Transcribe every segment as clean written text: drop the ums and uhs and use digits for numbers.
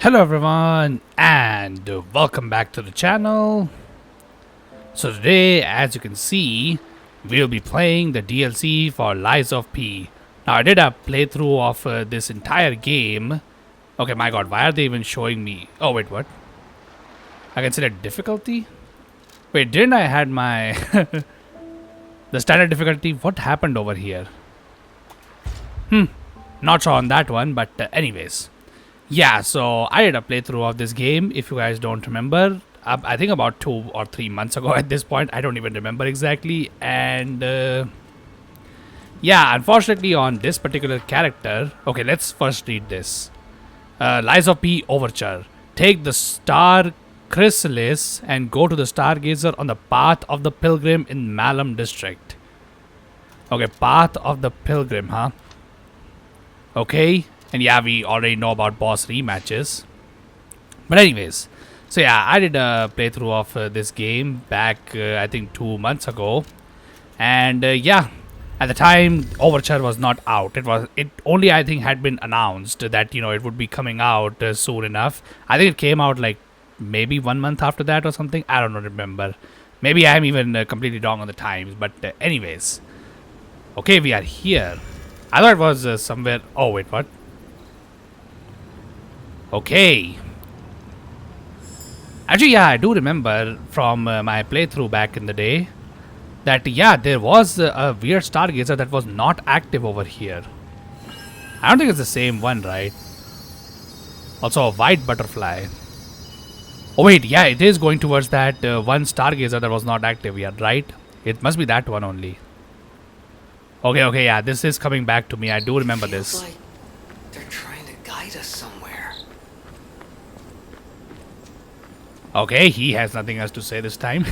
Hello everyone and welcome back to the channel. So today, as you can see, we'll be playing the DLC for Lies of P. Now I did a playthrough of this entire game. Okay, my god, why are they even showing me? Oh wait, what? I can select difficulty? Wait, didn't I had my the standard difficulty? What happened over here? Not sure on that one, but anyways. Yeah, so I did a playthrough of this game, if you guys don't remember. I think about 2 or 3 months ago at this point. I don't even remember exactly. And yeah, unfortunately on this particular character... Okay, let's first read this. Lies of P Overture. Take the star chrysalis and go to the stargazer on the path of the pilgrim in Malum district. Okay, path of the pilgrim, huh? Okay. And yeah, we already know about boss rematches. But anyways, so yeah, I did a playthrough of this game back, I think 2 months ago. And yeah, at the time, Overture was not out. It only, I think, had been announced that, it would be coming out soon enough. I think it came out like maybe 1 month after that or something. I don't remember. Maybe I'm even completely wrong on the times. But anyways, okay, we are here. I thought it was somewhere. Oh, wait, what? Okay. Actually, yeah, I do remember from my playthrough back in the day that, yeah, there was a weird stargazer that was not active over here. I don't think it's the same one, right? Also, a white butterfly. Oh, wait, yeah, it is going towards that one stargazer that was not active yet, right? It must be that one only. Okay, yeah, this is coming back to me. I do remember this. Like they're trying to guide us somewhere. Okay, he has nothing else to say this time.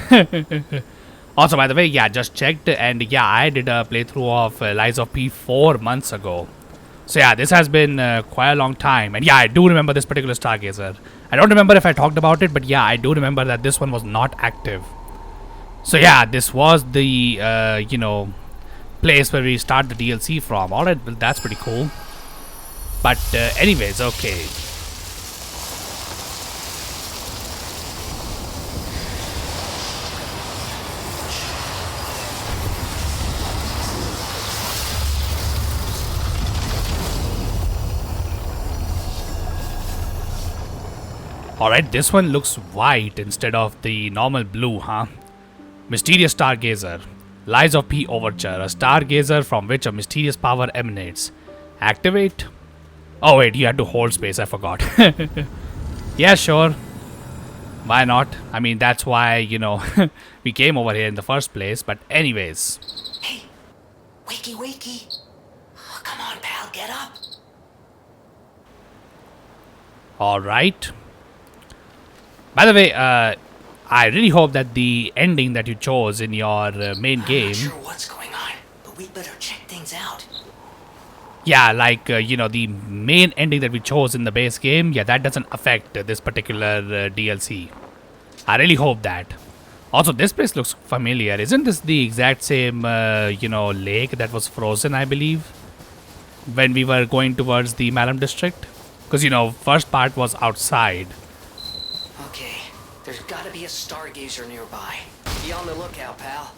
Also, by the way, yeah, just checked, and yeah, I did a playthrough of Lies of P 4 months ago. So yeah, this has been quite a long time, and yeah, I do remember this particular stargazer. I don't remember if I talked about it, but yeah, I do remember that this one was not active. So yeah, this was the place where we start the DLC from. All right, well, that's pretty cool. But anyways, okay. Alright, this one looks white instead of the normal blue, huh? Mysterious Stargazer. Lies of P Overture. A stargazer from which a mysterious power emanates. Activate? Oh wait, you had to hold space, I forgot. Yeah, sure. Why not? I mean, that's why, we came over here in the first place. But anyways. Hey, wakey. Oh, come on, pal, get up. Alright. By the way, I really hope that the ending that you chose in your main game... I'm not sure what's going on, but we better check things out. Yeah, like, the main ending that we chose in the base game, yeah, that doesn't affect this particular DLC. I really hope that. Also, this place looks familiar. Isn't this the exact same, lake that was frozen, I believe? When we were going towards the Malum district? Because, first part was outside. Okay, there's gotta be a stargazer nearby. Be on the lookout, pal.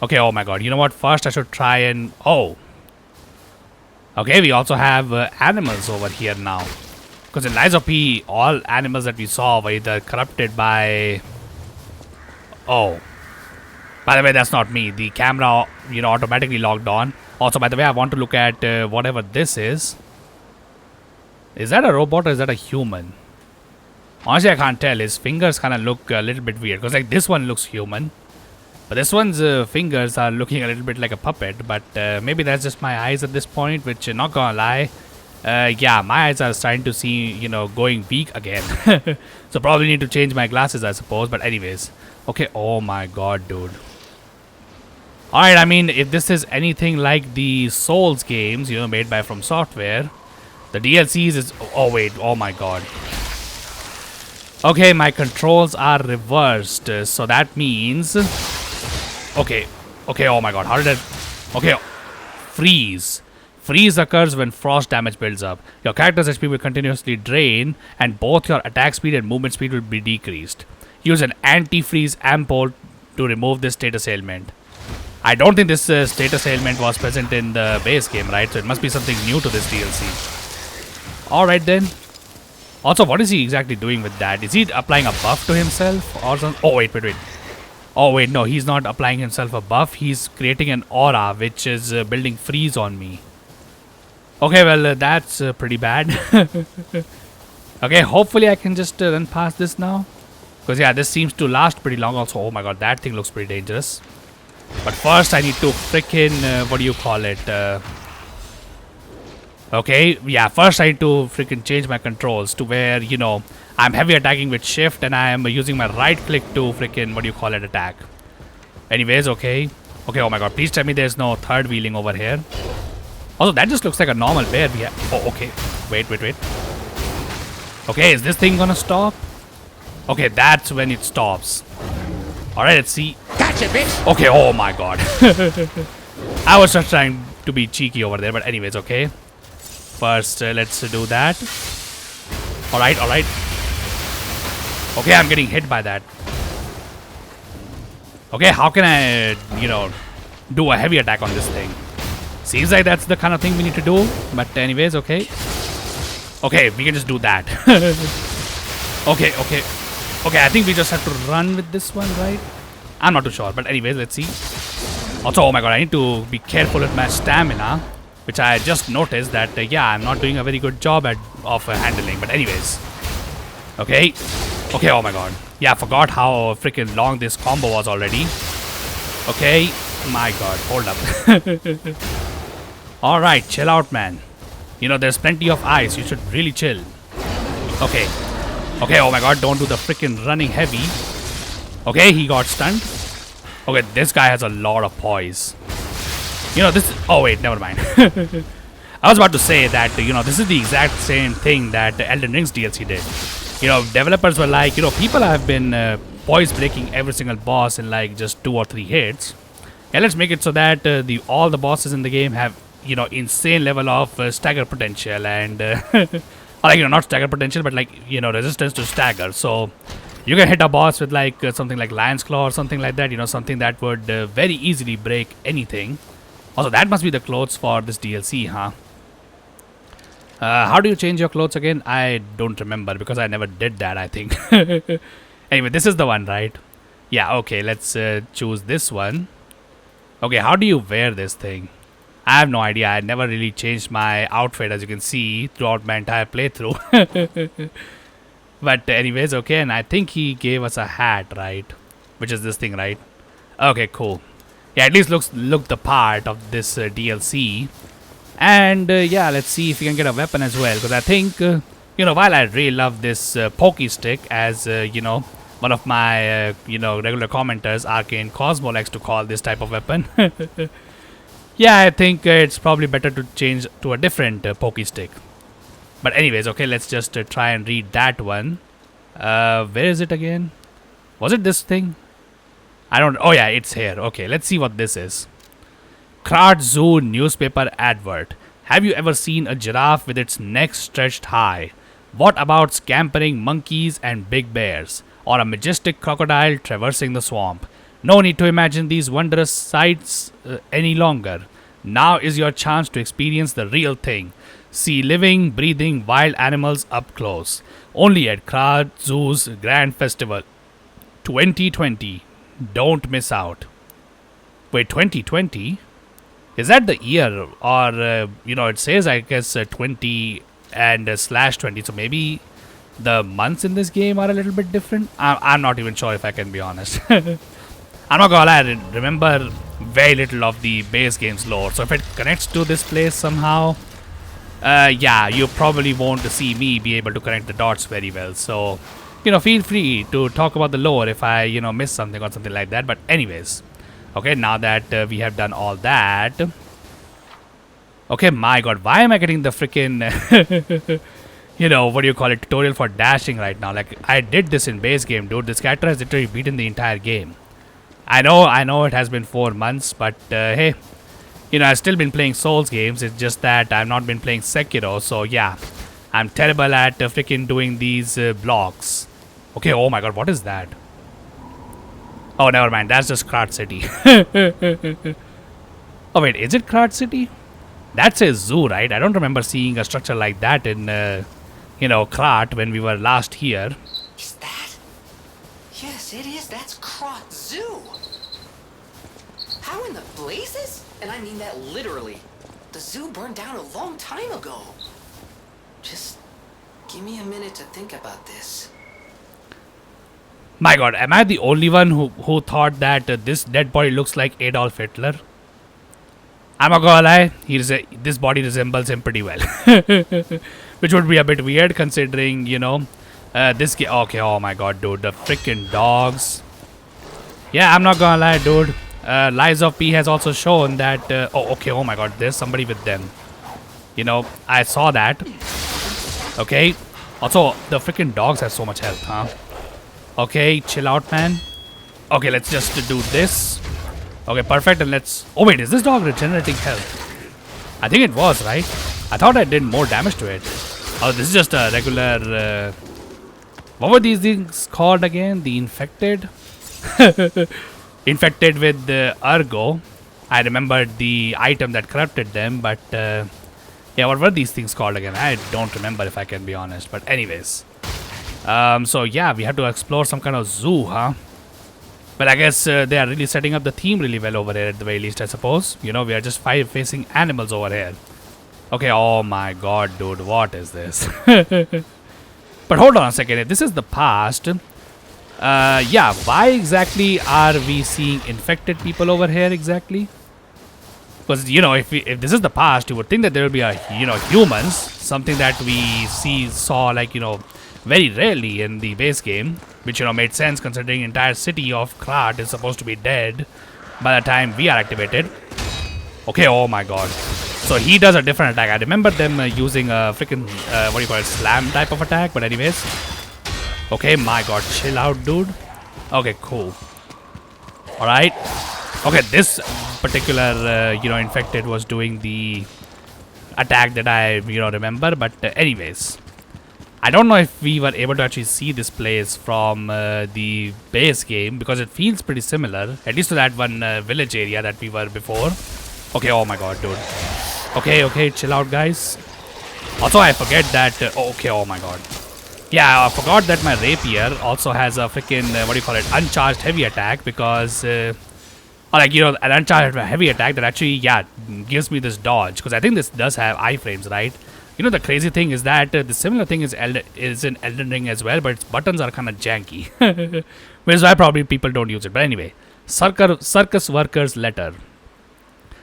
Okay, oh my god. You know what? First I should try and... Oh. Okay, we also have animals over here now. Because in Lies of P, all animals that we saw were either corrupted by... Oh. By the way, that's not me. The camera, automatically logged on. Also, by the way, I want to look at whatever this is. Is that a robot or is that a human? Honestly, I can't tell. His fingers kind of look a little bit weird. Because like this one looks human. But this one's fingers are looking a little bit like a puppet. But maybe that's just my eyes at this point. Which, not gonna lie. Yeah, my eyes are starting to see, going weak again. So probably need to change my glasses, I suppose. But anyways. Okay, oh my god, dude. Alright, I mean, if this is anything like the Souls games, made by From Software. The DLCs is... Oh, wait. Oh my god. Okay, my controls are reversed. So that means... Okay, oh my god. How did I... Okay. Freeze. Freeze occurs when frost damage builds up. Your character's HP will continuously drain, and both your attack speed and movement speed will be decreased. Use an anti-freeze ampoule to remove this status ailment. I don't think this status ailment was present in the base game, right? So it must be something new to this DLC. Alright then. Also, what is he exactly doing with that? Is he applying a buff to himself or something? Oh, wait. Oh, wait, no, he's not applying himself a buff. He's creating an aura, which is building freeze on me. Okay, well, that's pretty bad. Okay, hopefully I can just run past this now. Because, yeah, this seems to last pretty long also. Oh my god, that thing looks pretty dangerous. But first, I need to freaking, what do you call it? Okay, yeah, first I need to freaking change my controls to where, you know, I'm heavy attacking with shift and I am using my right click to freaking, what do you call it, attack. Anyways, okay. Okay, oh my god, please tell me there's no third wheeling over here. Also, that just looks like a normal bear we have. Oh, okay. Wait. Okay, is this thing gonna stop? Okay, that's when it stops. Alright, let's see. Gotcha, bitch! Okay, oh my god. I was just trying to be cheeky over there, but anyways, okay. First, let's do that. Alright. Okay, I'm getting hit by that. Okay, how can I, you know, do a heavy attack on this thing? Seems like that's the kind of thing we need to do. But anyways, okay. Okay, we can just do that. Okay, I think we just have to run with this one, right? I'm not too sure, but anyways, let's see. Also, oh my god, I need to be careful with my stamina, which I just noticed that, yeah, I'm not doing a very good job of handling. But anyways. Okay, oh my god. Yeah, I forgot how freaking long this combo was already. Okay, my god, hold up. Alright, chill out, man. You know, there's plenty of ice. You should really chill. Okay, oh my god, don't do the freaking running heavy. Okay, he got stunned. Okay, this guy has a lot of poise. You know, this... Oh, wait, never mind. I was about to say that, you know, this is the exact same thing that the Elden Rings DLC did. You know, developers were like, you know, people have been poise breaking every single boss in like just 2 or 3 hits. Yeah, let's make it so that all the bosses in the game have, you know, insane level of stagger potential and... or like, you know, not stagger potential, but like, you know, resistance to stagger. So... you can hit a boss with like something like Lion's Claw or something like that, you know, something that would very easily break anything. Also, that must be the clothes for this DLC, huh? How do you change your clothes again? I don't remember because I never did that, I think. Anyway, this is the one, right? Yeah, okay, let's choose this one. Okay, how do you wear this thing? I have no idea. I never really changed my outfit, as you can see, throughout my entire playthrough. But anyways, okay, and I think he gave us a hat, right? Which is this thing, right? Okay, cool. Yeah, at least look the part of this DLC. And yeah, let's see if we can get a weapon as well. Because I think, you know, while I really love this pokey stick, as, you know, one of my, you know, regular commenters, Arcane Cosmo, likes to call this type of weapon. Yeah, I think it's probably better to change to a different pokey stick. But anyways, okay, let's just try and read that one. Where is it again? Was it this thing? I don't... Oh yeah, it's here. Okay, let's see what this is. Krat Zoo newspaper advert. Have you ever seen a giraffe with its neck stretched high? What about scampering monkeys and big bears? Or a majestic crocodile traversing the swamp? No need to imagine these wondrous sights any longer. Now is your chance to experience the real thing. See living, breathing wild animals up close. Only at Krat Zoo's Grand Festival 2020. Don't miss out. Wait, 2020? Is that the year? Or, you know, it says, I guess, 20 and /20. So maybe the months in this game are a little bit different. I'm not even sure if I can be honest. I'm not gonna lie, I remember very little of the base game's lore. So if it connects to this place somehow... yeah, you probably won't see me be able to connect the dots very well. So, you know, feel free to talk about the lore if I, you know, miss something or something like that. But anyways, okay, now that we have done all that. Okay, my god, why am I getting the freaking, you know, what do you call it, tutorial for dashing right now? Like, I did this in base game, dude. This character has literally beaten the entire game. I know it has been 4 months, but hey, You know, I've still been playing Souls games. It's just that I've not been playing Sekiro. So yeah, I'm terrible at freaking doing these blocks. Okay, oh my god, what is that? Oh, never mind. That's just Krat City. Oh wait, is it Krat City? That's a zoo, right? I don't remember seeing a structure like that in, you know, Krat when we were last here. Is that? Yes, it is. That's Krat Zoo. How in the blazes? And I mean that literally. The zoo burned down a long time ago. Just give me a minute to think about this. My god, am I the only one who thought that this dead body looks like Adolf Hitler? I'm not gonna lie, this body resembles him pretty well. Which would be a bit weird considering, you know, this okay, oh my god, dude, the freaking dogs. Yeah, I'm not gonna lie, dude. Lies of P has also shown that, oh, okay, oh my god, there's somebody with them. You know, I saw that. Okay. Also, the freaking dogs have so much health, huh? Okay, chill out, man. Okay, let's just do this. Okay, perfect, and let's... Oh, wait, is this dog regenerating health? I think it was, right? I thought I did more damage to it. Oh, this is just a regular... What were these things called again? The infected? Infected with the Ergo. I remembered the item that corrupted them, but... yeah, what were these things called again? I don't remember if I can be honest, but anyways. So yeah, we have to explore some kind of zoo, huh? But I guess they are really setting up the theme really well over here at the very least, I suppose. You know, we are just facing animals over here. Okay, oh my god, dude, what is this? But hold on a second, if this is the past, yeah, why exactly are we seeing infected people over here exactly? Because, you know, if this is the past, you would think that there will be, humans, something that we saw like, you know, very rarely in the base game, which, you know, made sense considering the entire city of Krat is supposed to be dead by the time we are activated. Okay, oh my god. So he does a different attack. I remember them using a freaking, what do you call it, slam type of attack, but anyways. Okay, my god, chill out, dude. Okay, cool. Alright. Okay, this particular, infected was doing the attack that I, remember, but anyways. I don't know if we were able to actually see this place from the base game because it feels pretty similar, at least to that one village area that we were before. Okay, oh my god, dude. Okay, chill out, guys. Also, I forget that... okay, oh my god. Yeah, I forgot that my rapier also has a freaking, uncharged heavy attack because... an uncharged heavy attack that actually, yeah, gives me this dodge. Because I think this does have iframes, right? You know, the crazy thing is that the similar thing is in Elden Ring as well, but its buttons are kind of janky. Which is why probably people don't use it. But anyway, circus worker's letter.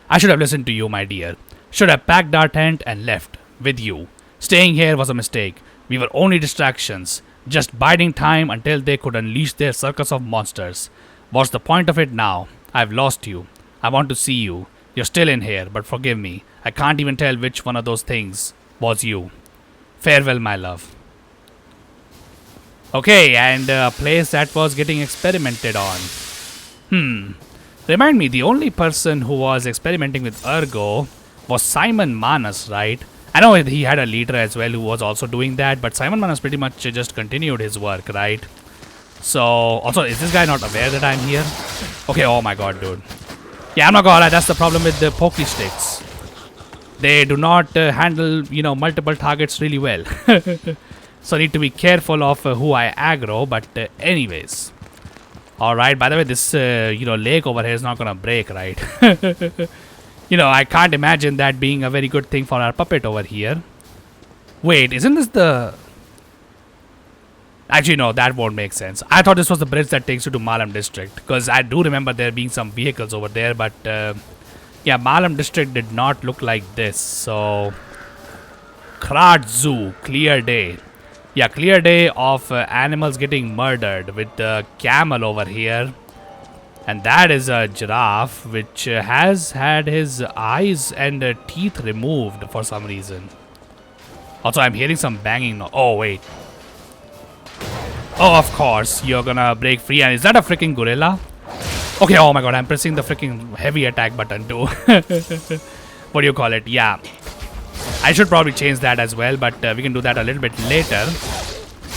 I should have listened to you, my dear. Should have packed our tent and left with you. Staying here was a mistake. We were only distractions, just biding time until they could unleash their circus of monsters. What's the point of it now? I've lost you. I want to see you. You're still in here, but forgive me. I can't even tell which one of those things was you. Farewell, my love. Okay, and a place that was getting experimented on. Remind me, the only person who was experimenting with Ergo was Simon Manus, right? I know he had a leader as well who was also doing that, but Simon Manus pretty much just continued his work, right? So, also, is this guy not aware that I'm here? Okay, oh my god, dude. Yeah, I'm not gonna lie, that's the problem with the pokey sticks. They do not handle, multiple targets really well. So I need to be careful of who I aggro, but anyways. Alright, by the way, this, lake over here is not gonna break, right? I can't imagine that being a very good thing for our puppet over here. Wait, isn't this the... Actually, no, that won't make sense. I thought this was the bridge that takes you to Malam district. Because I do remember there being some vehicles over there, but... yeah, Malam district did not look like this, so... Krat Zoo, clear day. Yeah, clear day of animals getting murdered with the camel over here. And that is a giraffe which has had his eyes and teeth removed for some reason. Also, I'm hearing some banging. Oh, wait. Oh, of course, you're gonna break free. And is that a freaking gorilla? Okay, oh my god, I'm pressing the freaking heavy attack button too. What do you call it? Yeah. I should probably change that as well, but we can do that a little bit later.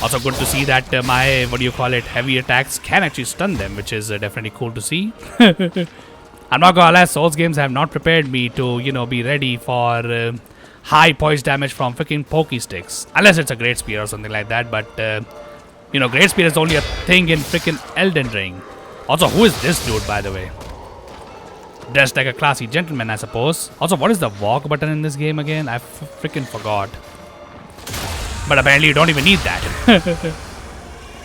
Also good to see that my, what do you call it, heavy attacks can actually stun them, which is definitely cool to see. I'm not gonna lie, Souls games have not prepared me to, you know, be ready for high poise damage from freaking pokey sticks. Unless it's a Great Spear or something like that, but, you know, Great Spear is only a thing in freaking Elden Ring. Also, who is this dude, by the way? Dressed like a classy gentleman, I suppose. Also, what is the walk button in this game again? I freaking forgot. But apparently you don't even need that.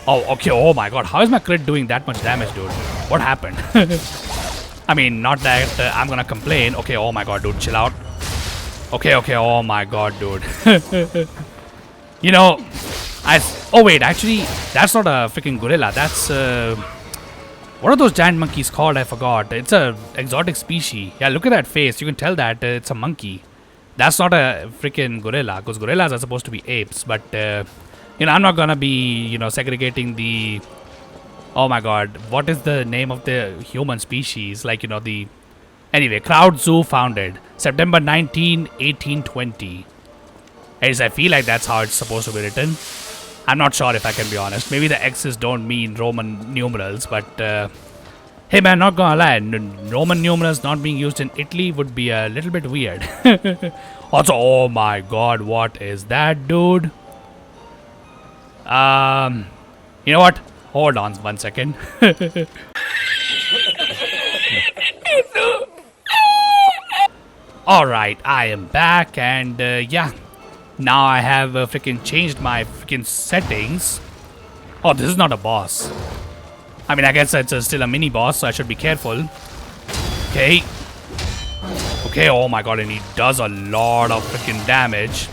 Oh, okay. Oh my god. How is my crit doing that much damage, dude? What happened? I mean, not that I'm gonna complain. Okay, oh my god, dude. Chill out. Okay, okay. Oh my god, dude. You know, oh wait, actually, that's not a freaking gorilla. That's... what are those giant monkeys called? I forgot. It's a exotic species. Yeah, look at that face. You can tell that it's a monkey. That's not a freaking gorilla, because gorillas are supposed to be apes. But, you know, I'm not gonna be, you know, segregating the... Oh my god, what is the name of the human species? Like, you know, the... Anyway, Krat Zoo founded September 19, 1820. At least I feel like that's how it's supposed to be written. I'm not sure if I can be honest. Maybe the X's don't mean Roman numerals, but... hey man, not gonna lie, Roman numerals not being used in Italy would be a little bit weird. Also, oh my god, what is that, dude? You know what? Hold on 1 second. Alright, I am back and yeah. Now I have freaking changed my freaking settings. Oh, this is not a boss. I mean, I guess it's still a mini boss, so I should be careful. Okay. Okay, oh my god, and he does a lot of freaking damage.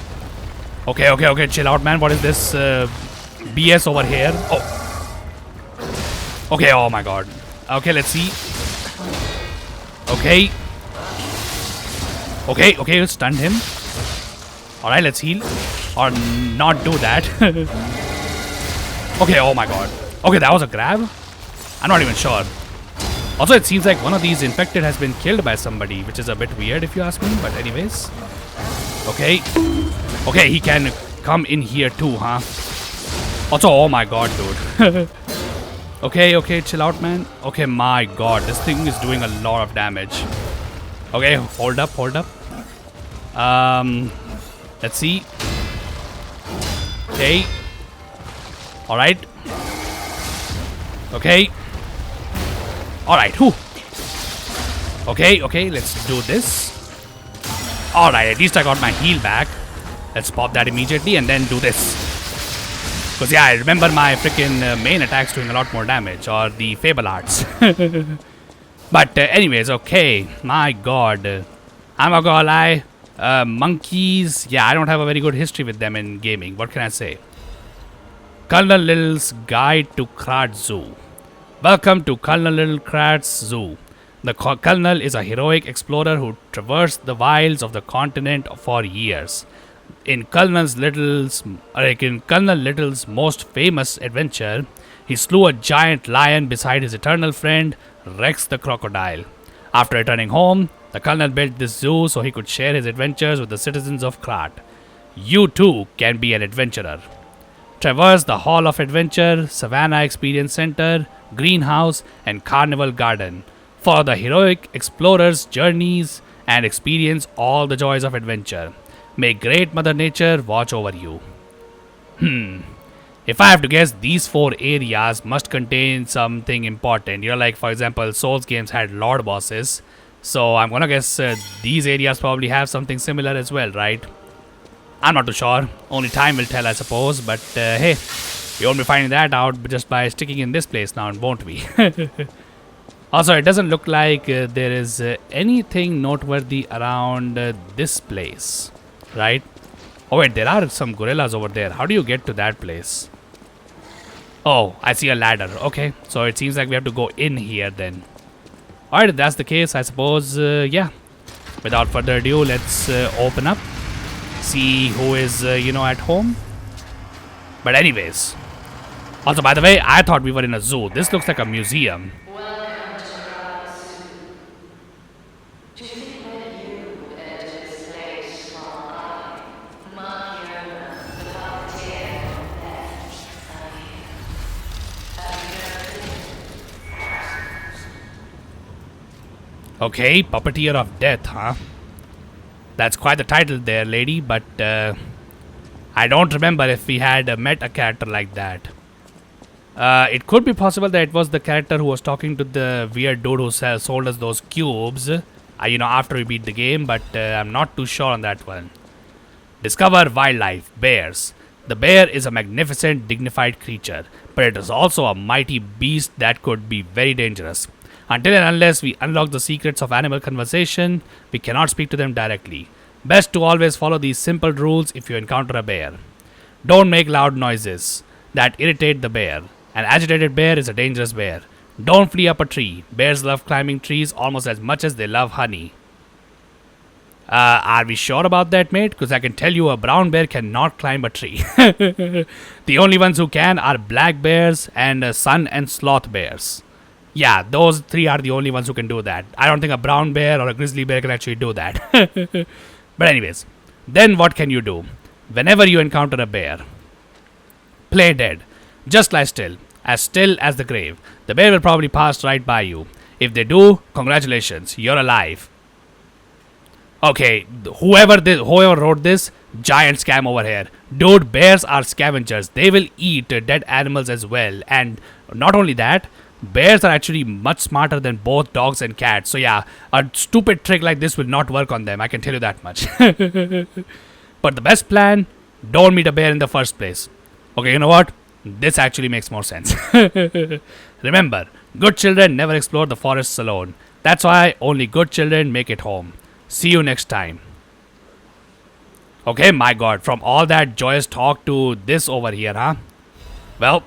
Okay, okay, okay, chill out, man. What is this BS over here? Oh. Okay, oh my god. Okay, let's see. Okay. Okay, okay, stunned him. Alright, let's heal. Or not do that. Okay, oh my god. Okay, that was a grab? I'm not even sure. Also, it seems like one of these infected has been killed by somebody, which is a bit weird if you ask me, but anyways. Okay. Okay, he can come in here too, huh? Also, oh my god, dude. Okay, okay, chill out, man. Okay, my god, this thing is doing a lot of damage. Okay, hold up, hold up. Let's see. Okay. Alright. Okay. Alright, whew. Okay, okay, let's do this. Alright, at least I got my heal back. Let's pop that immediately and then do this. Because yeah, I remember my freaking main attacks doing a lot more damage. Or the Fable Arts. But anyways, okay. My god. I'm not gonna lie. Monkeys. Yeah, I don't have a very good history with them in gaming. What can I say? Colonel Little's Guide to Krat Zoo. Welcome to Colonel Little Krat Zoo. The Colonel is a heroic explorer who traversed the wilds of the continent for years. In Colonel Little's most famous adventure, he slew a giant lion beside his eternal friend, Rex the crocodile. After returning home, the Colonel built this zoo so he could share his adventures with the citizens of Krat. You too can be an adventurer. Traverse the Hall of Adventure, Savannah Experience Center, Greenhouse, and Carnival Garden. Follow the heroic explorer's journeys and experience all the joys of adventure. May great Mother Nature watch over you. If I have to guess, these 4 areas must contain something important. You know, like for example, Souls games had Lord bosses. So I'm gonna guess these areas probably have something similar as well, right? I'm not too sure. Only time will tell, I suppose. But hey, we won't be finding that out just by sticking in this place now, won't we? Also, it doesn't look like there is anything noteworthy around this place, right? Oh wait, there are some gorillas over there. How do you get to that place? Oh, I see a ladder. Okay, so it seems like we have to go in here then. Alright, if that's the case, I suppose, yeah. Without further ado, let's open up. See who is, you know, at home. But anyways. Also, by the way, I thought we were in a zoo. This looks like a museum. Okay, Puppeteer of Death, huh? That's quite the title there, lady, but I don't remember if we had met a character like that. It could be possible that it was the character who was talking to the weird dude who sold us those cubes, after we beat the game, but I'm not too sure on that one. Discover wildlife, bears. The bear is a magnificent, dignified creature, but it is also a mighty beast that could be very dangerous. Until and unless we unlock the secrets of animal conversation, we cannot speak to them directly. Best to always follow these simple rules if you encounter a bear. Don't make loud noises that irritate the bear. An agitated bear is a dangerous bear. Don't flee up a tree. Bears love climbing trees almost as much as they love honey. Are we sure about that, mate? Because I can tell you a brown bear cannot climb a tree. The only ones who can are black bears and sun and sloth bears. Yeah, those three are the only ones who can do that. I don't think a brown bear or a grizzly bear can actually do that. But anyways, then what can you do? Whenever you encounter a bear, play dead. Just lie still as the grave. The bear will probably pass right by you. If they do, congratulations, you're alive. Okay, whoever wrote this, giant scam over here. Dude, bears are scavengers. They will eat dead animals as well. And not only that, bears are actually much smarter than both dogs and cats. So yeah, a stupid trick like this will not work on them. I can tell you that much. But the best plan, don't meet a bear in the first place. Okay, you know what? This actually makes more sense. Remember, good children never explore the forests alone. That's why only good children make it home. See you next time. Okay, my god, from all that joyous talk to this over here, huh? Well,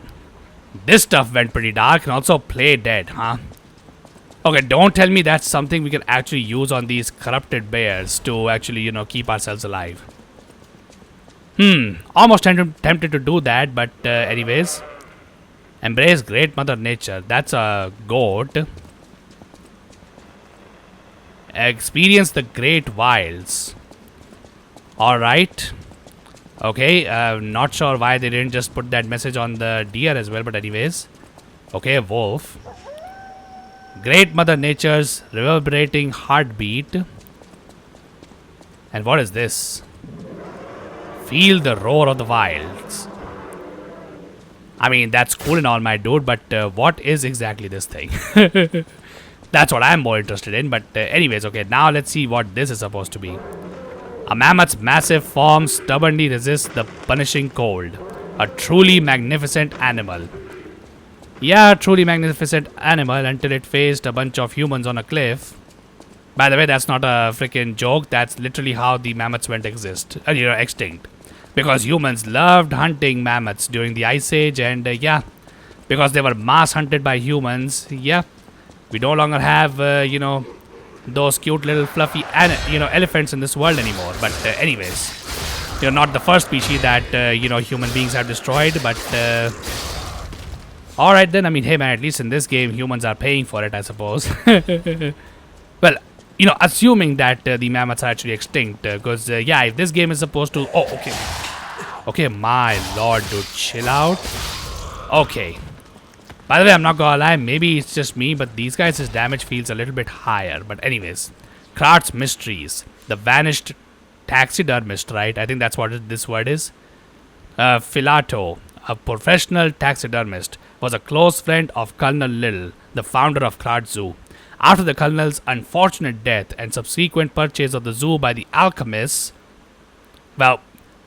this stuff went pretty dark and also play dead, huh? Okay, don't tell me that's something we can actually use on these corrupted bears to actually, keep ourselves alive. Almost tempted to do that, but anyways. Embrace Great Mother Nature. That's a goat. Experience the great wilds. Alright. Okay, not sure why they didn't just put that message on the deer as well, but anyways. Okay, wolf. Great Mother Nature's reverberating heartbeat. And what is this? Feel the roar of the wilds. I mean, that's cool and all, my dude, but what is exactly this thing? That's what I'm more interested in, but anyways, okay, now let's see what this is supposed to be. A mammoth's massive form stubbornly resists the punishing cold. A truly magnificent animal. Yeah, a truly magnificent animal until it faced a bunch of humans on a cliff. By the way, that's not a freaking joke. That's literally how the mammoths went extinct. Because humans loved hunting mammoths during the Ice Age, and because they were mass hunted by humans, we no longer have, those cute little fluffy, elephants in this world anymore. But anyways, you're not the first species that, human beings have destroyed, but alright then, I mean, hey man, at least in this game, humans are paying for it, I suppose. Well, assuming that the mammoths are actually extinct, because, if this game is supposed to... Oh, okay. Okay, my lord, dude, chill out. Okay. By the way, I'm not gonna lie, maybe it's just me, but these guys' damage feels a little bit higher. But anyways, Krat's Mysteries. The vanished taxidermist, right? I think that's what this word is. Filato, a professional taxidermist, was a close friend of Colonel Little, the founder of Krat Zoo. After the Colonel's unfortunate death and subsequent purchase of the zoo by the alchemists, well,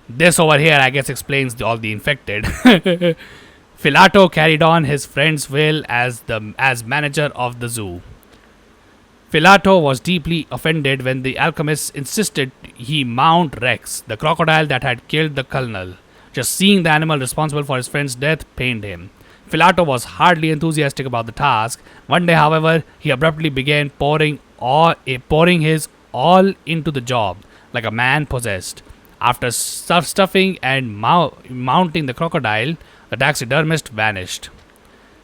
this over here I guess explains all the infected. Filato carried on his friend's will as manager of the zoo. Filato was deeply offended when the alchemists insisted he mount Rex, the crocodile that had killed the colonel. Just seeing the animal responsible for his friend's death pained him. Filato was hardly enthusiastic about the task. One day, however, he abruptly began pouring his all into the job, like a man possessed. After stuffing and mounting the crocodile, the taxidermist vanished.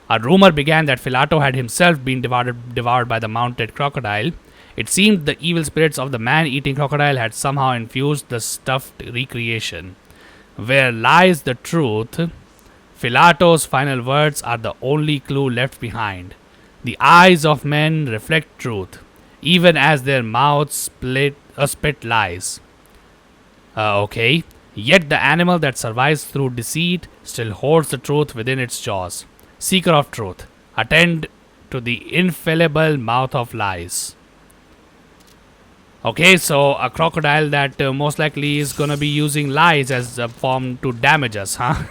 A rumor began that Filato had himself been devoured by the mounted crocodile. It seemed the evil spirits of the man-eating crocodile had somehow infused the stuffed recreation. Where lies the truth? Filato's final words are the only clue left behind. The eyes of men reflect truth. even as their mouths spit lies. Okay. Yet the animal that survives through deceit still holds the truth within its jaws. Seeker of truth, attend to the infallible mouth of lies. Okay, so a crocodile that most likely is gonna be using lies as a form to damage us, huh?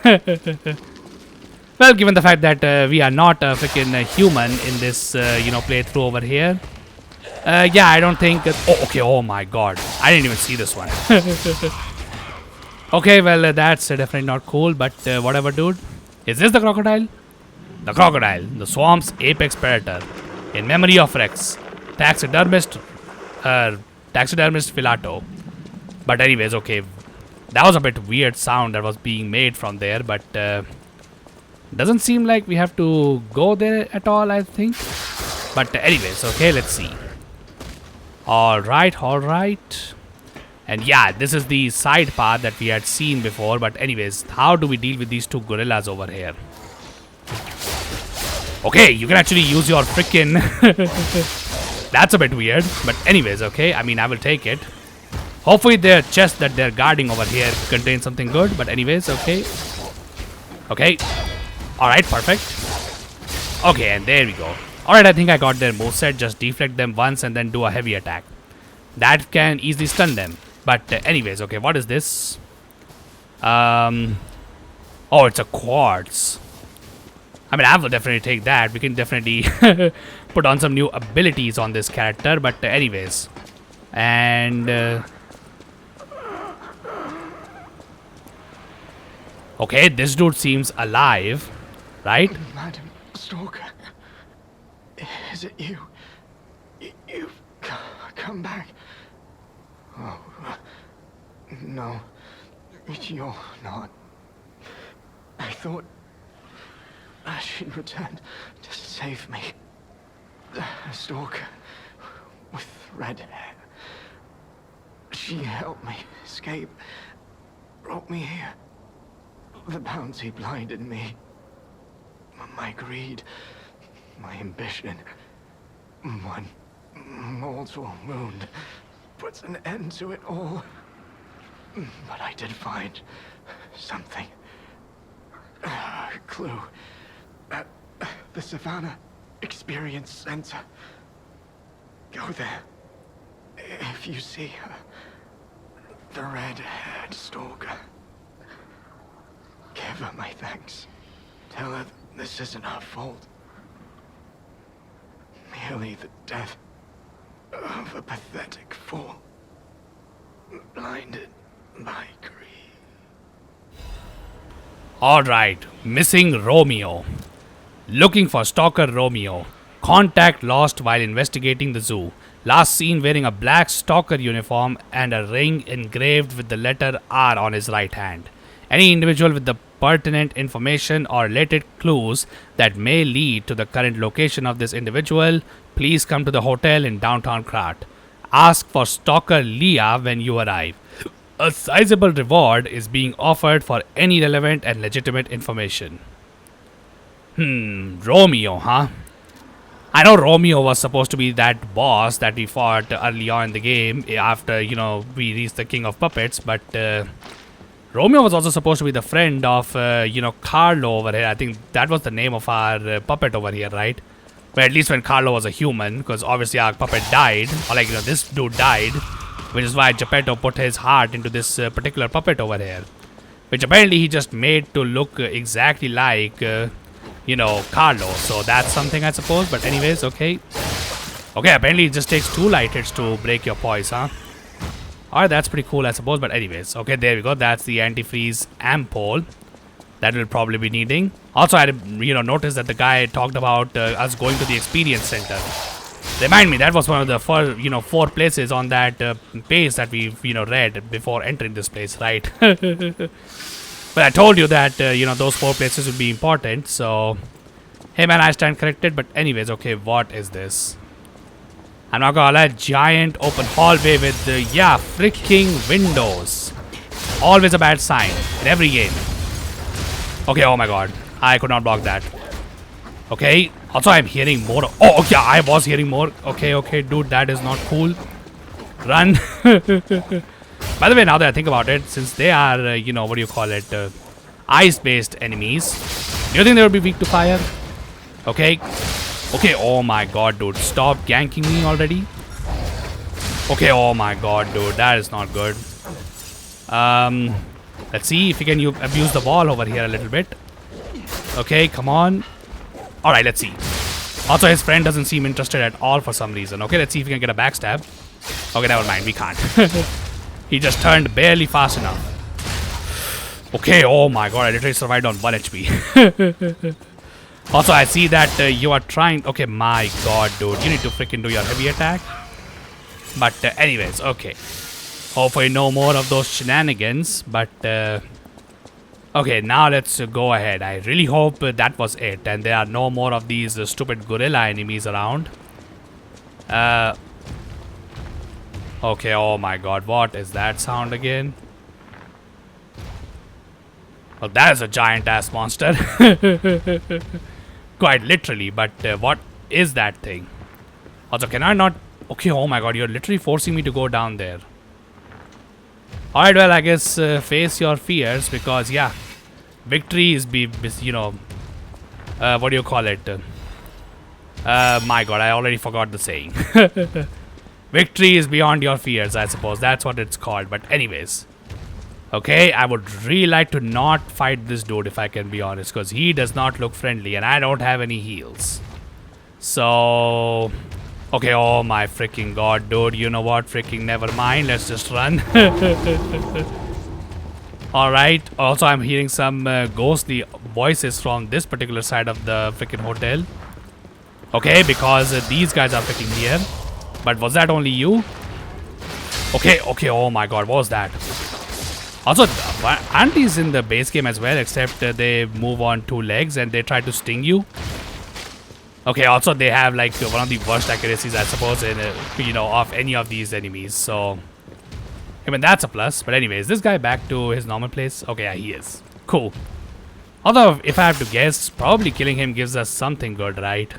Well, given the fact that we are not a freaking human in this, playthrough over here. Yeah, I don't think... oh, okay, oh my god. I didn't even see this one. Okay, well, that's definitely not cool, but whatever, dude. Is this the crocodile? The crocodile, the swamp's apex predator. In memory of Rex, taxidermist Filato. But anyways, okay. That was a bit weird sound that was being made from there, but doesn't seem like we have to go there at all, I think. But anyways, okay, let's see. Alright, alright. And yeah, this is the side path that we had seen before. But anyways, how do we deal with these two gorillas over here? Okay, you can actually use your freaking... That's a bit weird. But anyways, okay, I mean, I will take it. Hopefully their chest that they're guarding over here contains something good. But anyways, okay. Okay. Alright, perfect. Okay, and there we go. Alright, I think I got their moveset. Just deflect them once and then do a heavy attack. That can easily stun them. But anyways, okay, what is this? Oh, it's a quartz. I mean, I will definitely take that. We can definitely put on some new abilities on this character. But anyways. And... okay, this dude seems alive. Right? Madam Stalker. Is it you? You've come back. Oh, no. You're not. I thought she'd return to save me. A stalker with red hair. She helped me escape. Brought me here. The bounty blinded me. My greed. My ambition. One mortal wound puts an end to it all. But I did find something. A clue. At the Savannah Experience Center. Go there. If you see her. The red-haired stalker. Give her my thanks. Tell her this isn't her fault. Merely the death of a pathetic fool. Blinded by greed. Alright, missing Romeo. Looking for stalker Romeo. Contact lost while investigating the zoo. Last seen wearing a black stalker uniform and a ring engraved with the letter R on his right hand. Any individual with the pertinent information or related clues that may lead to the current location of this individual, please come to the hotel in downtown Krat. Ask for stalker Leah when you arrive. A sizable reward is being offered for any relevant and legitimate information. Romeo, huh? I know Romeo was supposed to be that boss that we fought early on in the game after, we reached the King of Puppets, but Romeo was also supposed to be the friend of, Carlo over here. I think that was the name of our puppet over here, right? But at least when Carlo was a human, because obviously our puppet died, or this dude died, which is why Geppetto put his heart into this particular puppet over here. Which apparently he just made to look exactly like, Carlo. So that's something, I suppose. But anyways, okay. Okay, apparently it just takes 2 light hits to break your poise, huh? Alright, that's pretty cool, I suppose. But anyways, okay, there we go. That's the antifreeze ampoule that we'll probably be needing. Also, I noticed that the guy talked about us going to the experience center. Remind me, that was one of the 4 places on that page that we read before entering this place, right? But I told you that those 4 places would be important. So, hey man, I stand corrected. But anyways, okay, what is this? I'm not gonna lie, giant open hallway with freaking windows. Always a bad sign in every game. Okay, oh my god, I could not block that. Okay, Also, I'm hearing more. Oh, okay, I was hearing more. Okay, okay, dude, that is not cool. Run. By the way, now that I think about it, since they are, you know, what do you call it, ice-based enemies, do you think they would be weak to fire? Okay. Okay, oh my god, dude, stop ganking me already. Okay, oh my god, dude, that is not good. Let's see if we can abuse the wall over here a little bit. Okay, come on. Alright, let's see. Also, his friend doesn't seem interested at all for some reason. Okay, let's see if we can get a backstab. Okay, never mind, we can't. He just turned barely fast enough. Okay, oh my god, I literally survived on 1 HP. Also, I see that you are trying... Okay, my god, dude, you need to freaking do your heavy attack. But anyways, okay. Hopefully no more of those shenanigans, but... okay, now let's go ahead. I really hope that was it, and there are no more of these stupid gorilla enemies around. Okay, oh my god, what is that sound again? Well, that is a giant-ass monster. Quite literally, but what is that thing? Also, can I not... Okay, oh my god, you're literally forcing me to go down there. Alright, well, I guess face your fears, because, yeah, victory is, you know, what do you call it? My god, I already forgot the saying. Victory is beyond your fears, I suppose. That's what it's called. But anyways, okay, I would really like to not fight this dude, if I can be honest, because he does not look friendly, and I don't have any heals. So... Okay, oh my freaking god, dude, you know what, freaking never mind, let's just run. Alright, also I'm hearing some ghostly voices from this particular side of the freaking hotel. Okay, because these guys are freaking here. But was that only you? Okay, okay, oh my god, what was that? Also, aren't these in the base game as well, except they move on 2 legs and they try to sting you? Okay, also they have like one of the worst accuracies, I suppose, in you know, of any of these enemies. So, I mean, that's a plus. But anyways, this guy back to his normal place. Okay, yeah, he is. Cool. Although, if I have to guess, probably killing him gives us something good, right?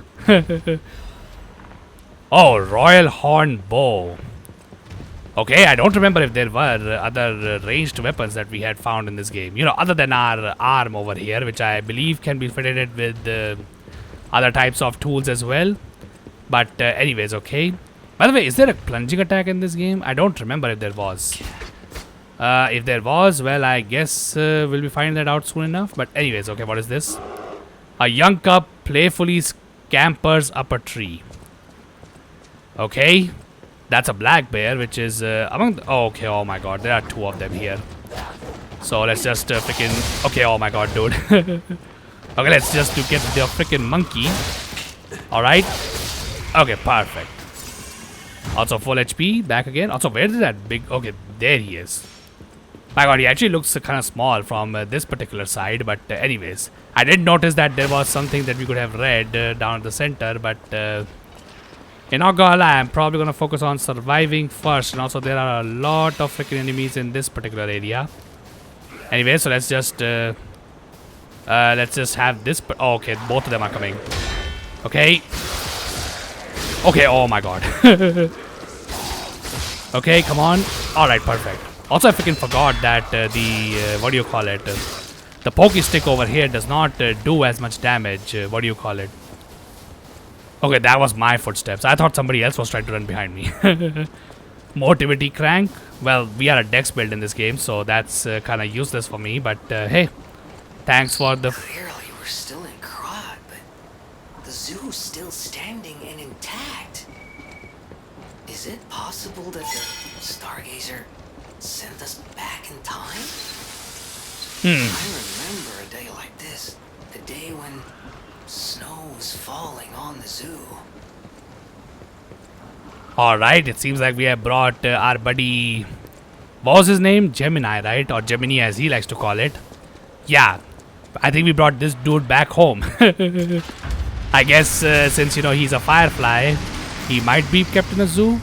Oh, Royal Horn Bow. Okay, I don't remember if there were other ranged weapons that we had found in this game. You know, other than our arm over here, which I believe can be fitted with... other types of tools as well. But anyways, okay. By the way, is there a plunging attack in this game? I don't remember if there was. If there was, well, I guess we'll be finding that out soon enough. But anyways, okay, what is this? A young cub playfully scampers up a tree. Okay. That's a black bear, which is among the... Oh, okay, oh my god, there are 2 of them here. So let's just freaking... Okay, oh my god, dude. Okay, let's just get the freaking monkey. Alright. Okay, perfect. Also full HP, back again. Also, where is that big... Okay, there he is. My god, he actually looks kind of small from this particular side. But anyways, I did notice that there was something that we could have read down at the center. But in not gonna lie, I'm probably gonna focus on surviving first. And also, there are a lot of freaking enemies in this particular area. Anyway, so let's just have this. Oh, okay, both of them are coming. Okay. Okay, oh my god. Okay, come on. Alright, perfect. Also, I freaking forgot that what do you call it? The pokey stick over here does not do as much damage. What do you call it? Okay, that was my footsteps. I thought somebody else was trying to run behind me. Motivity crank. Well, we are a dex build in this game, so that's kind of useless for me. But hey, thanks for the... Clearly, we're still in Krat, but the zoo's still standing and intact. Is it possible that the Stargazer sent us back in time? I remember a day like this, the day when snow was falling on the zoo. Alright, it seems like we have brought our buddy... What was his name? Gemini, right? Or Gemini as he likes to call it. Yeah, I think we brought this dude back home. I guess since, you know, he's a firefly, he might be kept in a zoo.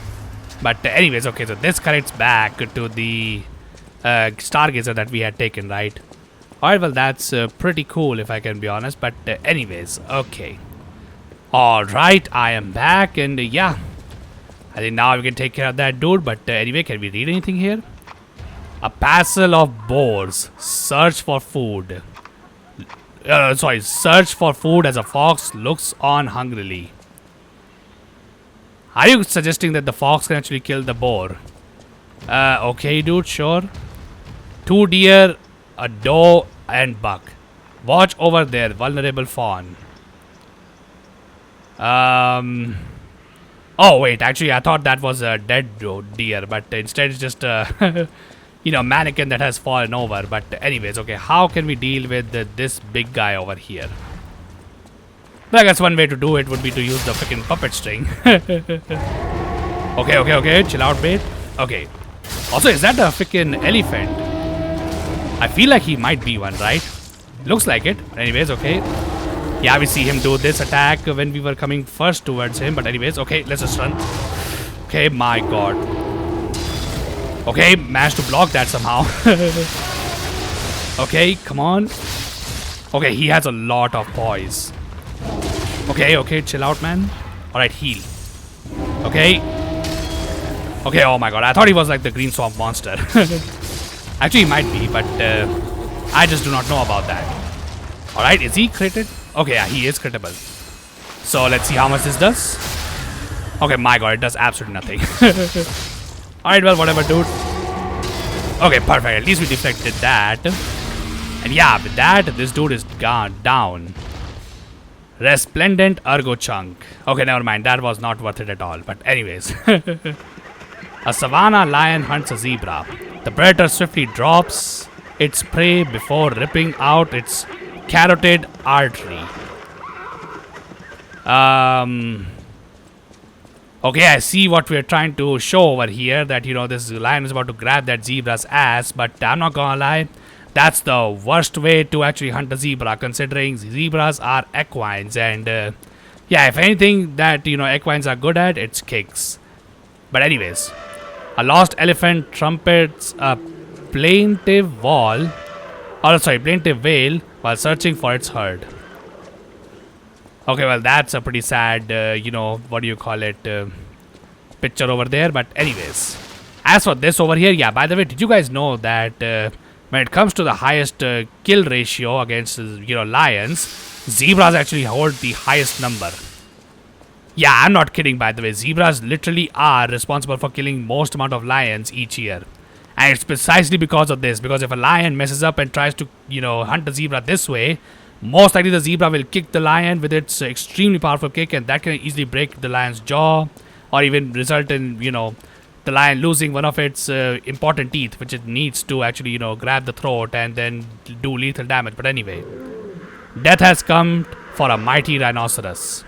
But anyways, okay, so this connects back to the Stargazer that we had taken, right? Alright, well, that's pretty cool if I can be honest. But anyways, okay. Alright, I am back, and yeah. I think now we can take care of that dude, but anyway, can we read anything here? A parcel of boars. Search for food. Search for food as a fox looks on hungrily. Are you suggesting that the fox can actually kill the boar? Okay, dude, sure. 2 deer, a doe, and buck. Watch over there, vulnerable fawn. Oh, wait, actually, I thought that was a dead deer, but instead it's just a, mannequin that has fallen over. But anyways, okay, how can we deal with this big guy over here? Well, I guess one way to do it would be to use the freaking puppet string. Okay, chill out, mate. Okay. Also, is that a freaking elephant? I feel like he might be one, right? Looks like it. Anyways, okay. Yeah, we see him do this attack when we were coming first towards him. But anyways, okay, let's just run. Okay, my god. Okay, managed to block that somehow. Okay, come on. Okay, he has a lot of poise. Okay, chill out, man. Alright, heal. Okay. Okay, oh my god, I thought he was like the green swamp monster. Actually, he might be, but I just do not know about that. Alright, is he critted? Okay, yeah, he is crittable. So let's see how much this does. Okay, my god, it does absolutely nothing. Alright, well, whatever, dude. Okay, perfect. At least we deflected that. And yeah, with that, this dude is gone down. Resplendent Ergo Chunk. Okay, never mind. That was not worth it at all. But anyways. A savanna lion hunts a zebra. The predator swiftly drops its prey before ripping out its carotid artery. Okay, I see what we're trying to show over here. That, this lion is about to grab that zebra's ass. But I'm not gonna lie. That's the worst way to actually hunt a zebra, considering zebras are equines. And yeah, if anything that, equines are good at, it's kicks. But anyways. A lost elephant trumpets a plaintive wail while searching for its herd. Okay, well, that's a pretty sad, picture over there. But anyways, as for this over here, yeah, by the way, did you guys know that when it comes to the highest kill ratio against, lions, zebras actually hold the highest number. Yeah, I'm not kidding, by the way. Zebras literally are responsible for killing most amount of lions each year. And it's precisely because of this. Because if a lion messes up and tries to, hunt a zebra this way, most likely the zebra will kick the lion with its extremely powerful kick, and that can easily break the lion's jaw, or even result in, the lion losing one of its important teeth, which it needs to actually, grab the throat and then do lethal damage. But anyway, death has come for a mighty rhinoceros.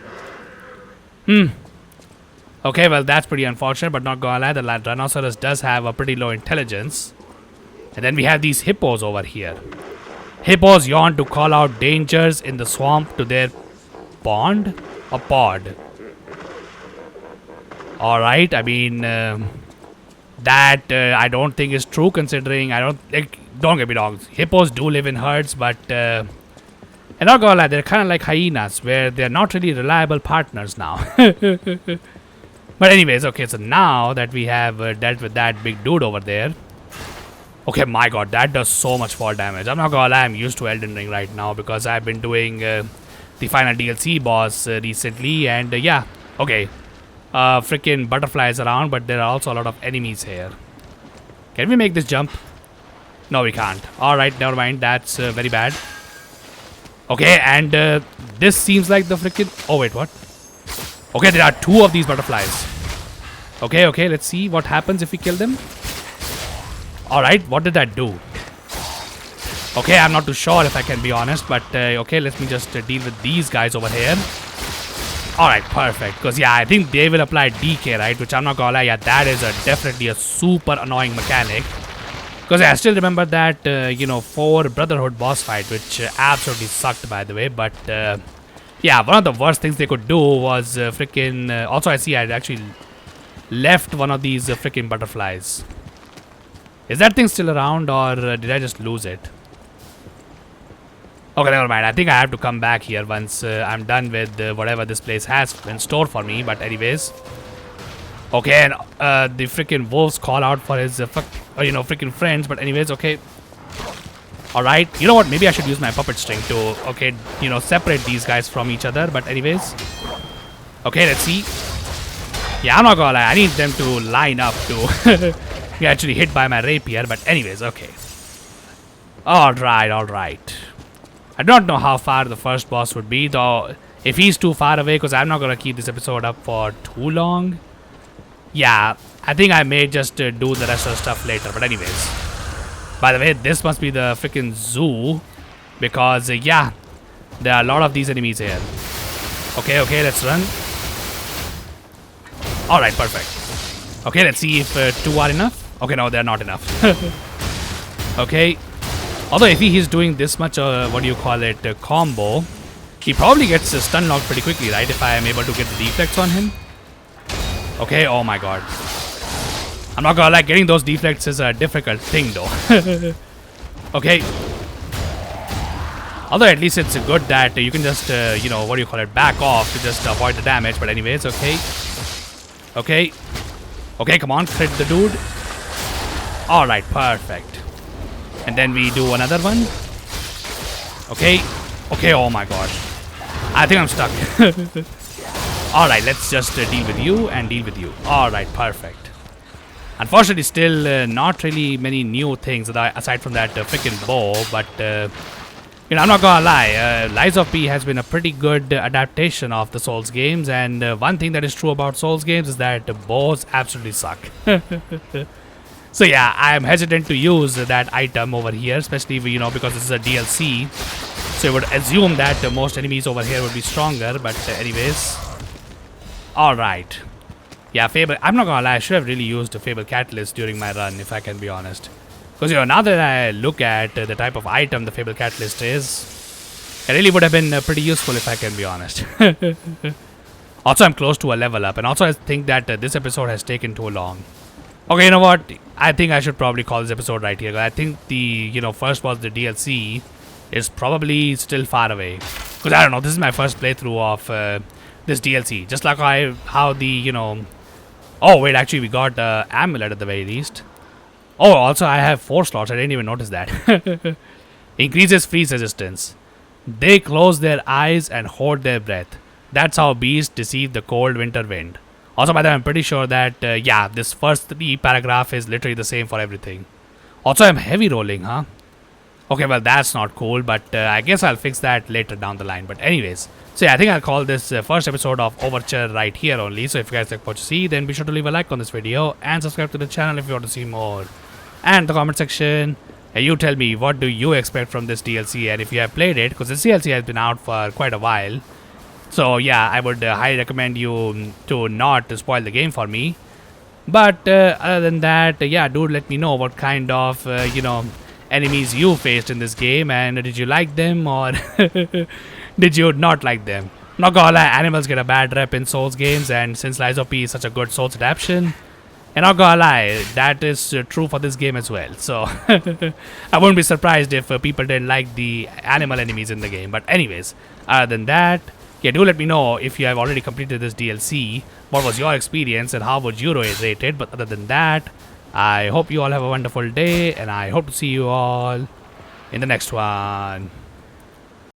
Okay, well, that's pretty unfortunate, but not gonna lie, the rhinoceros does have a pretty low intelligence. And then we have these hippos over here. Hippos yawn to call out dangers in the swamp to their pond or pod. Alright, I mean, that I don't think is true, considering don't get me wrong, hippos do live in herds, but and not gonna lie, they're kind of like hyenas, where they're not really reliable partners now. But anyways, okay, so now that we have dealt with that big dude over there. Okay, my god, that does so much fall damage. I'm not gonna lie, I'm used to Elden Ring right now, because I've been doing the final DLC boss recently. And yeah, okay, freaking butterflies around, but there are also a lot of enemies here. Can we make this jump? No, we can't. Alright, never mind, that's very bad. Okay, and this seems like the freaking... Oh, wait, what? Okay, there are 2 of these butterflies. Okay, let's see what happens if we kill them. Alright, what did that do? Okay, I'm not too sure if I can be honest, but okay, let me just deal with these guys over here. Alright, perfect. Because yeah, I think they will apply DK, right? Which I'm not gonna lie, yeah, that is definitely a super annoying mechanic. Because I still remember that, 4 Brotherhood boss fight, which absolutely sucked, by the way. But, yeah, one of the worst things they could do was freaking... also, I see I actually left one of these freaking butterflies. Is that thing still around, or did I just lose it? Okay, never mind. I think I have to come back here once I'm done with whatever this place has in store for me. But anyways. Okay, and the freaking wolves call out for his, freaking friends. But anyways, okay. Alright. You know what? Maybe I should use my puppet string to, okay, separate these guys from each other. But anyways. Okay, let's see. Yeah, I'm not gonna lie. I need them to line up to get actually hit by my rapier. But anyways, okay. Alright. I don't know how far the first boss would be, though. If he's too far away, because I'm not gonna keep this episode up for too long. Yeah, I think I may just do the rest of the stuff later. But anyways. By the way, this must be the freaking zoo. Because, yeah, there are a lot of these enemies here. Okay, let's run. Alright, perfect. Okay, let's see if 2 are enough. Okay, no, they're not enough. Okay. Although if he's doing this much, combo, he probably gets stun locked pretty quickly, right? If I am able to get the deflects on him. Okay, oh my god. I'm not gonna lie, getting those deflects is a difficult thing though. Okay. Although at least it's good that you can just, back off to just avoid the damage. But anyways, okay. Okay, come on, crit the dude. Alright, perfect. And then we do another one. Okay, oh my gosh. I think I'm stuck. Alright, let's just deal with you and deal with you. Alright, perfect. Unfortunately, still not really many new things aside from that freaking bow. But, I'm not gonna lie. Lies of P has been a pretty good adaptation of the Souls games. And one thing that is true about Souls games is that bows absolutely suck. So yeah, I am hesitant to use that item over here, especially because this is a DLC. So I would assume that most enemies over here would be stronger. But anyways, all right. Yeah, Fable. I'm not gonna lie. I should have really used a Fable Catalyst during my run, if I can be honest. Because now that I look at the type of item the Fable Catalyst is, it really would have been pretty useful, if I can be honest. Also, I'm close to a level up, and also I think that this episode has taken too long. Okay, you know what? I think I should probably call this episode right here. I think the, first was the DLC is probably still far away. Because I don't know, this is my first playthrough of this DLC. Just like how the, Oh, wait, actually we got Amulet at the very least. Oh, also I have 4 slots. I didn't even notice that. Increases freeze resistance. They close their eyes and hold their breath. That's how beasts deceive the cold winter wind. Also, by the way, I'm pretty sure that, yeah, this first 3 paragraph is literally the same for everything. Also, I'm heavy rolling, huh? Okay, well, that's not cool, but I guess I'll fix that later down the line. But anyways, so yeah, I think I'll call this first episode of Overture right here only. So if you guys like what you see, then be sure to leave a like on this video and subscribe to the channel if you want to see more. And the comment section, you tell me, what do you expect from this DLC? And if you have played it, because this DLC has been out for quite a while. So yeah, I would highly recommend you to not spoil the game for me. But other than that, yeah, do let me know what kind of, enemies you faced in this game. And did you like them or did you not like them? Not gonna lie, animals get a bad rep in Souls games. And since Lies of P is such a good Souls adaptation, and not gonna lie, that is true for this game as well. So I wouldn't be surprised if people didn't like the animal enemies in the game. But anyways, other than that, yeah, do let me know if you have already completed this DLC. What was your experience and how would you rate it? But other than that, I hope you all have a wonderful day. And I hope to see you all in the next one.